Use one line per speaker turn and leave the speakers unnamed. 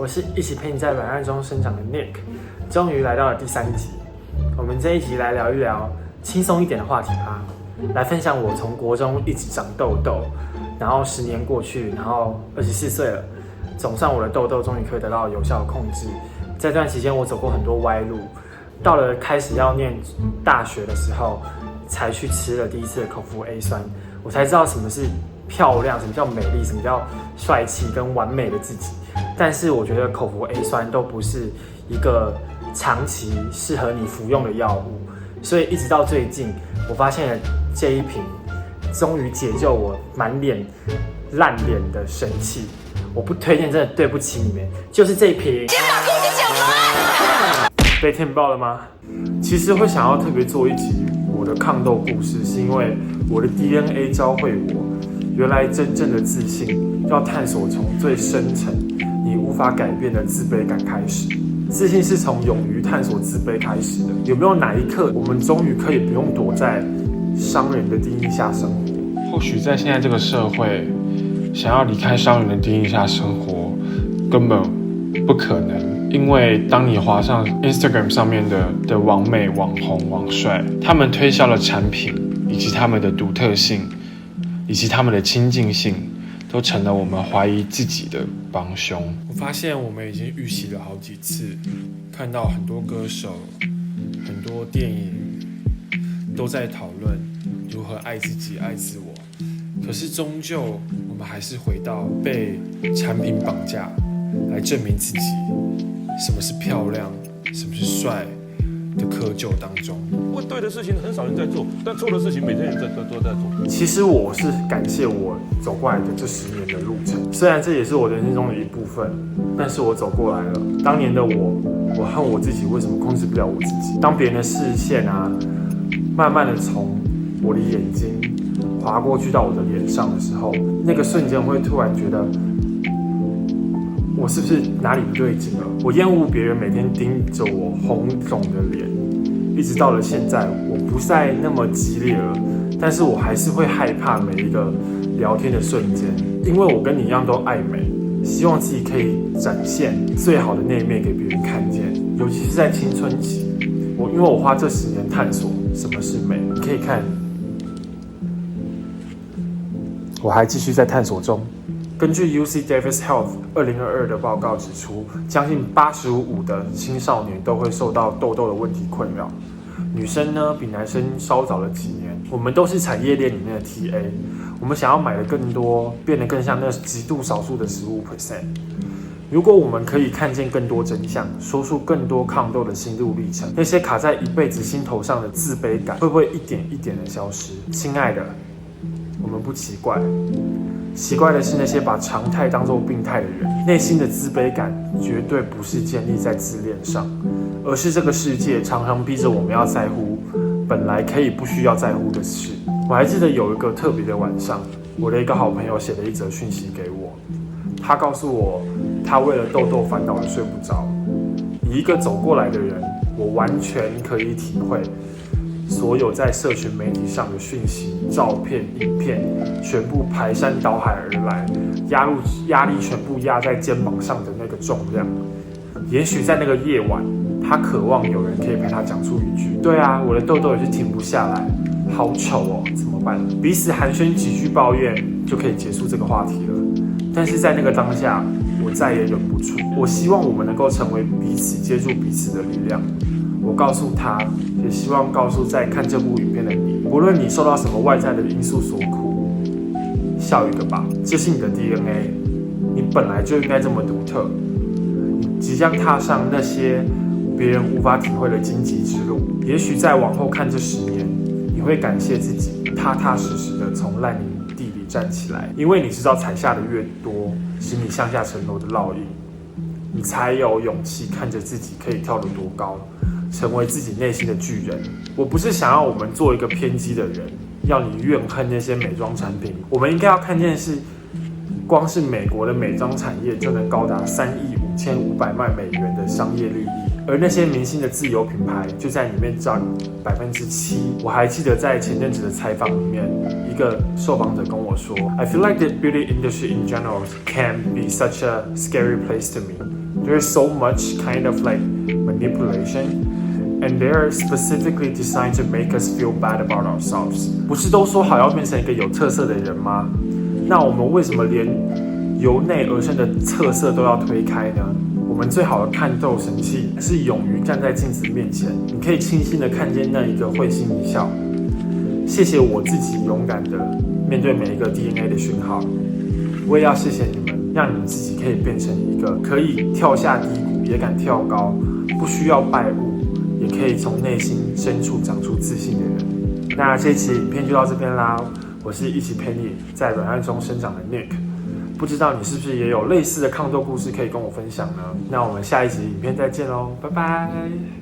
我是一起陪你在软暗中生长的 Nick， 终于来到了第3集。我们这一集来聊一聊轻松一点的话题吧，来分享我从国中一直长痘痘，然后10年过去，然后24岁了，总算我的痘痘终于可以得到有效的控制。在这段期间，我走过很多歪路，到了开始要念大学的时候，才去吃了第一次的口服 A 酸，我才知道什么是漂亮，什么叫美丽，什么叫帅气跟完美的自己。但是我觉得口服 A 酸都不是一个长期适合你服用的药物，所以一直到最近，我发现了这一瓶终于解救我满脸烂脸的神器。我不推荐，真的对不起你们，就是这一瓶。先把故事讲完。被骗爆了吗？其实会想要特别做一集我的抗痘故事，是因为我的 DNA 教会我，原来真正的自信要探索从最深层你无法改变的自卑感开始。自信是从勇于探索自卑开始的。有没有哪一刻，我们终于可以不用躲在商人的定义下生活？
或许在现在这个社会，想要离开商人的定义下生活，根本不可能。因为当你滑上 Instagram 上面的网美、网红、网帅，他们推销的产品，以及他们的独特性，以及他们的亲近性，都成了我们怀疑自己的帮凶。我发现我们已经预习了好几次，看到很多歌手、很多电影都在讨论如何爱自己、爱自我，可是终究我们还是回到被产品绑架来证明自己什么是漂亮，什么是帅的窠臼当中。
对的事情很少人在做，但错的事情每天人都在做。
其实我是感谢我走过来的这10年的路程，虽然这也是我人生中的一部分，但是我走过来了。当年的我恨我自己为什么控制不了我自己。当别人的视线慢慢的从我的眼睛滑过去到我的脸上的时候，那个瞬间我会突然觉得，我是不是哪里不对劲了？我厌恶别人每天盯着我红肿的脸，一直到了现在，我不再那么激烈了，但是我还是会害怕每一个聊天的瞬间，因为我跟你一样都爱美，希望自己可以展现最好的那一面给别人看见，尤其是在青春期。因为我花这10年探索什么是美，你可以看，我还继续在探索中。根据 UC Davis Health 2022的报告指出，将近85%的青少年都会受到痘痘的问题困扰。女生呢，比男生稍早了几年。我们都是产业链里面的 TA， 我们想要买的更多，变得更像那极度少数的15%。如果我们可以看见更多真相，说出更多抗痘的心路历程，那些卡在一辈子心头上的自卑感，会不会一点一点的消失？亲爱的，我们不奇怪。奇怪的是，那些把常态当作病态的人，内心的自卑感绝对不是建立在自恋上，而是这个世界常常逼着我们要在乎本来可以不需要在乎的事。我还记得有一个特别的晚上，我的一个好朋友写了一则讯息给我，他告诉我，他为了痘痘烦恼的睡不着。以一个走过来的人，我完全可以体会所有在社群媒体上的讯息、照片、影片，全部排山倒海而来，压力全部压在肩膀上的那个重量。也许在那个夜晚，他渴望有人可以陪他讲出一句：“对啊，我的痘痘也是停不下来，好丑哦，怎么办？”彼此寒暄几句抱怨，就可以结束这个话题了。但是在那个当下，我再也忍不住。我希望我们能够成为彼此接住彼此的力量。我告诉他，也希望告诉在看这部影片的你，无论你受到什么外在的因素所苦，笑一个吧，这是你的 DNA， 你本来就应该这么独特。你即将踏上那些别人无法体会的荆棘之路，也许在往后看这10年，你会感谢自己踏踏实实的从烂泥地里站起来，因为你知道踩下的越多，是你向下沉落的烙印，你才有勇气看着自己可以跳得多高，成为自己内心的巨人。我不是想要我们做一个偏激的人，要你怨恨那些美妆产品。我们应该要看见是，光是美国的美妆产业就能高达3亿5500万美元的商业利益，而那些明星的自有品牌就在里面占7%。我还记得在前阵子的采访里面，一个受访者跟我说 ，I feel like the beauty industry in general can be such a scary place to me。There's so much kind of like manipulation, and they are specifically designed to make us feel bad about ourselves. 不是都说好要变成一个有特色的人吗？那我们为什么连由内而生的特色都要推开呢？我们最好的看透神器是勇于站在镜子面前，你可以清晰的看见那一个会心一笑。谢谢我自己勇敢的面对每一个 DNA 的讯号，我也要谢谢你们，让你们自己可以变成一个可以跳下低谷也敢跳高，不需要拜物，也可以从内心深处长出自信的人。那这期影片就到这边啦，我是一起陪你在软暗中生长的 Nick。不知道你是不是也有类似的抗斗故事可以跟我分享呢？那我们下一集影片再见喽，拜拜。